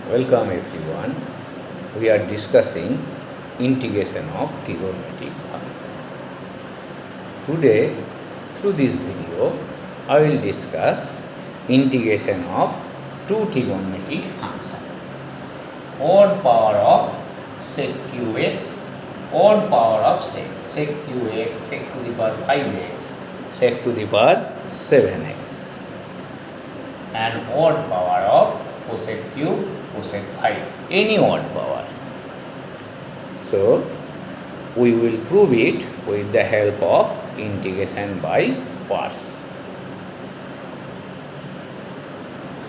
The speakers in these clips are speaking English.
Welcome everyone. We are discussing integration of trigonometric function. Today, through this video, I will discuss integration of two trigonometric functions. Odd power of sec qx, odd power of sec qx, sec to the power 5x, sec to the power 7x, and odd power of cosec cube, cosec 5, any odd power. So, we will prove it with the help of integration by parts.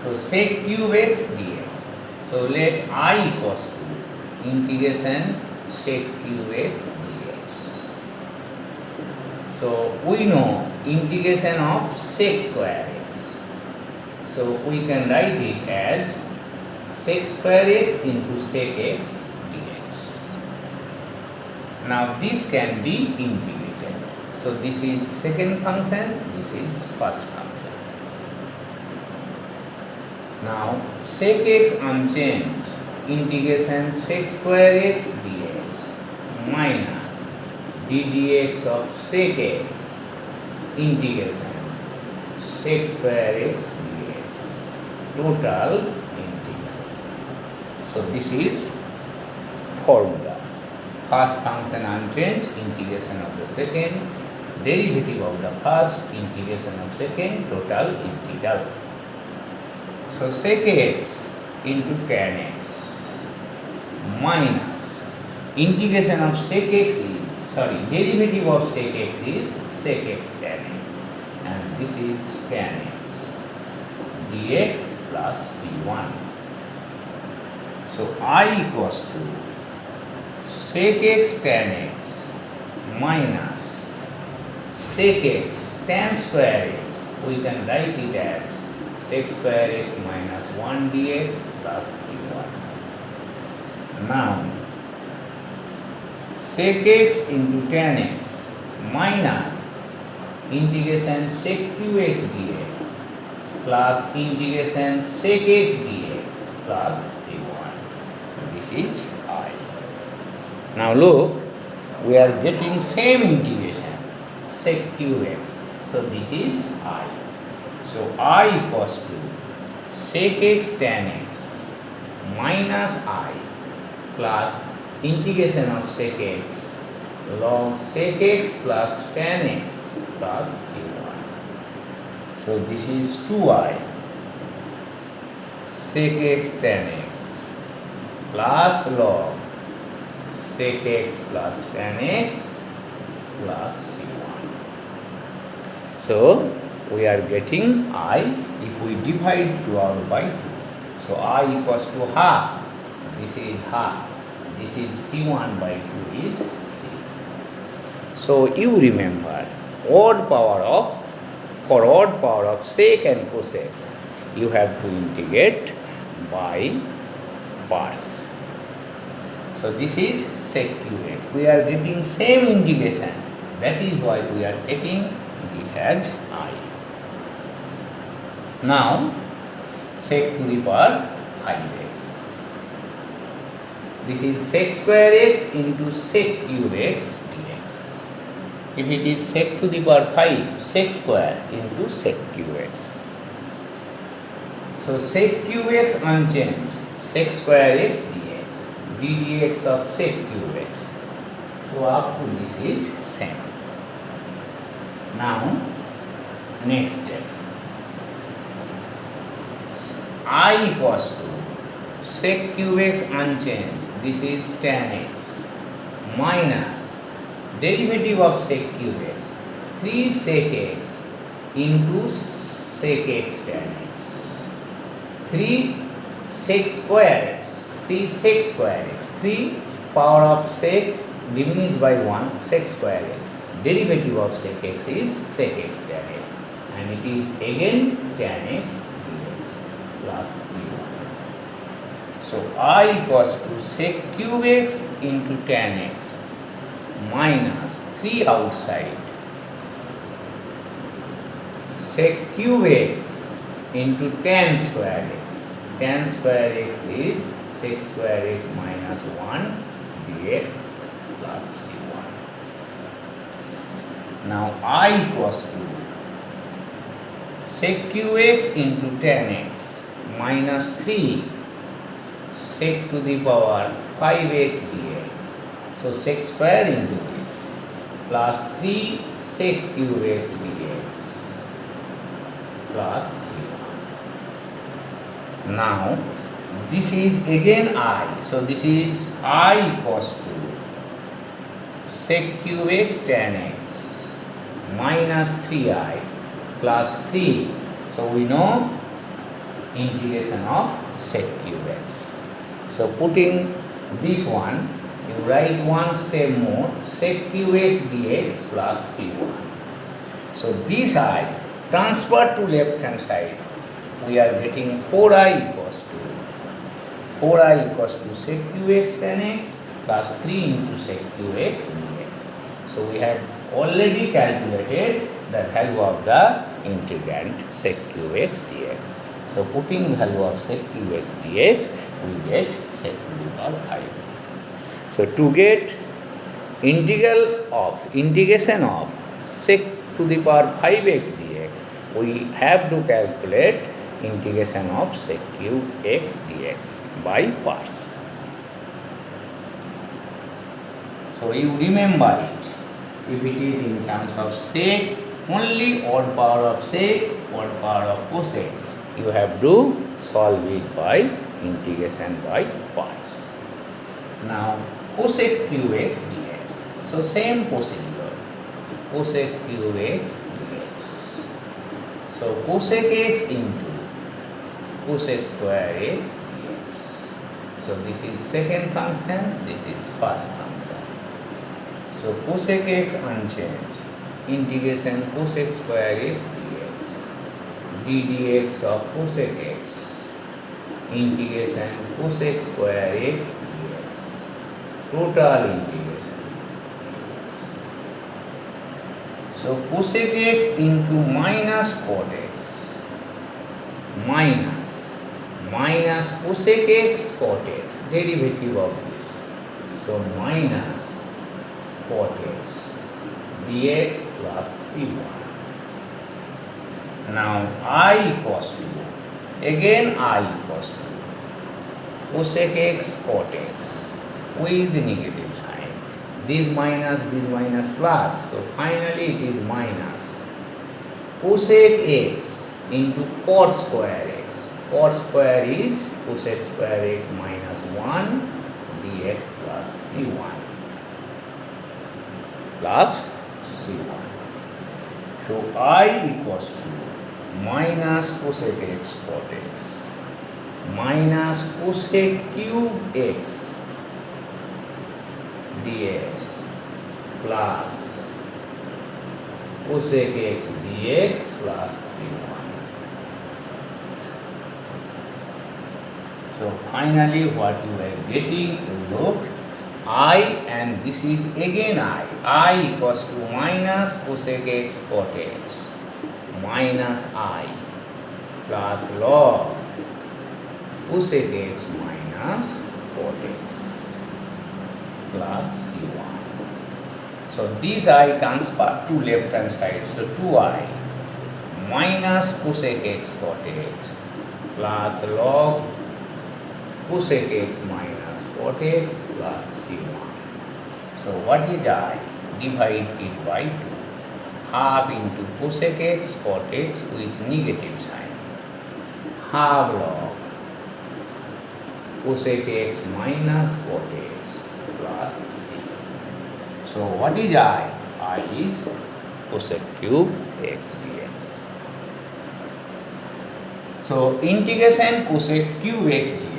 So, sec cube x dx. So, let I equals to integration sec cube x dx. So, we know integration of sec square x. So, we can write it as sec square x into sec x dx. Now, this can be integrated. So, this is second function, this is first function. Now, sec x unchanged, integration sec square x dx minus d dx of sec x integration sec square x total integral. So, this is formula. First function unchanged, integration of the second, derivative of the first, integration of second, total integral. So, sec x into tan x minus integration of sec x is, derivative of sec x is sec x tan x, and this is tan x dx plus c1. So, I equals to sec x tan x minus sec x tan square x. We can write it as sec square x minus 1 dx plus c1. Now, sec x into tan x minus integration sec qx dx plus integration sec x dx plus c1. This is I. Now look, we are getting same integration sec qx. So this is I. So I equals to sec x tan x minus I plus integration of sec x log sec x plus tan x plus c1. So, this is 2i sec x tan x plus log sec x plus tan x plus c1. So, we are getting I if we divide throughout by 2. So, I equals to half, this is half, this is c1 by 2 is c. So, you remember odd power of, for odd power of sec and cosec, you have to integrate by parts. So, this is sec qx. We are getting same integration. That is why we are taking this as I. Now, sec to the power 5x. This is sec square x into sec cube x dx. If it is sec to the power 5, sec square into sec qx. So, sec qx unchanged, sec square x dx, ddx of sec qx. So, up to this is same. Now, next step. I equals to sec qx unchanged, this is tan x minus derivative of sec cube x, 3 sec x into sec x tan x, 3 sec square x, 3 sec square x, 3 power of sec diminished by 1 sec square x, derivative of sec x is sec x tan x, and it is again tan x dx plus c1. So, I equals to sec cube x into tan x minus 3 outside sec cube x into tan square x tan square x is sec square x minus 1 dx plus c1. Now I equals to sec qx into tan x minus 3 sec to the power 5x dx. So sec square into this plus 3 sec cube x dx plus c1. Now this is again I. So this is I equals to sec cube x tan x minus 3I plus 3. So we know integration of sec cube x. So putting this one, you write one step more, sec cube x dx plus c1. So this I transferred to left hand side, we are getting 4I equals to sec cube x tan x plus 3 into sec cube x dx. So we have already calculated the value of the integrand sec cube x dx. So putting value of sec cube x dx, we get sec to the power 5. So to get integration of sec to the power 5x dx, we have to calculate integration of sec cube x dx by parts. So you remember it. If it is in terms of sec, only odd power of sec, odd power of cosec, you have to solve it by integration by parts. Now cosec cube x dx. So same procedure, cosec cube x dx. So cosec x into cosec square x dx. So this is second function, this is first function. So cosec x unchanged, integration cosec square x dx, d dx of cosec x, integration cosec square x dx, total integration. So cosec x into minus cot x minus cosec x cot x, derivative of this. So minus cot x dx plus c1. Now I equals to, again I equals to cosec x cot x with negative sign. This minus plus. So finally it is minus cosec x into cot square x. Cot square is cosec square x minus 1 dx plus c1 plus c1. So I equals to minus cosec x cot x minus cosec cube x dx plus cosec x dx plus c1. So finally what you are getting, you look, I, and this is again I equals to minus cosec x cot x minus I plus log cosec x minus cot x plus c1. So these I transfer to left hand side. So 2I minus cosec x cot x plus log cosec x minus cot x plus c1. So what is I? Divide it by 2. Half into cosec x cot x with negative sign. Half log cosec x minus cot x plus c. So what is I? I is cosec cube x dx. So integration cosec cube x dx.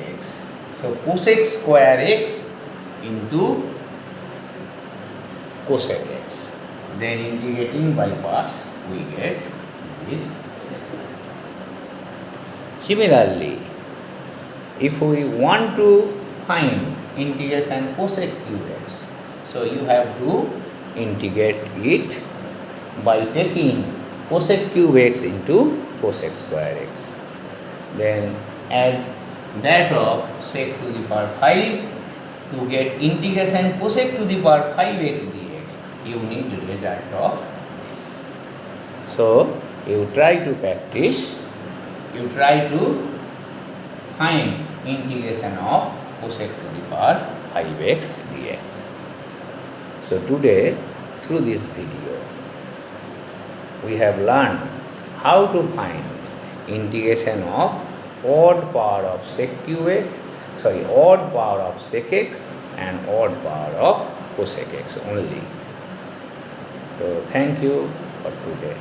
So cosec square x into cosec x. Then integrating by parts, we get this result. Similarly, if we want to find integration cosec cube x, so you have to integrate it by taking cosec cube x into cosec square x. Then as that of sec to the power 5. To get integration cosec to the power 5x dx, you need the result of this. So, you try to practice, you try to find integration of cosec to the power 5x dx. So, today, through this video, we have learned how to find integration of odd power of sec qx, odd power of sec x and odd power of cosec x only. So, thank you for today.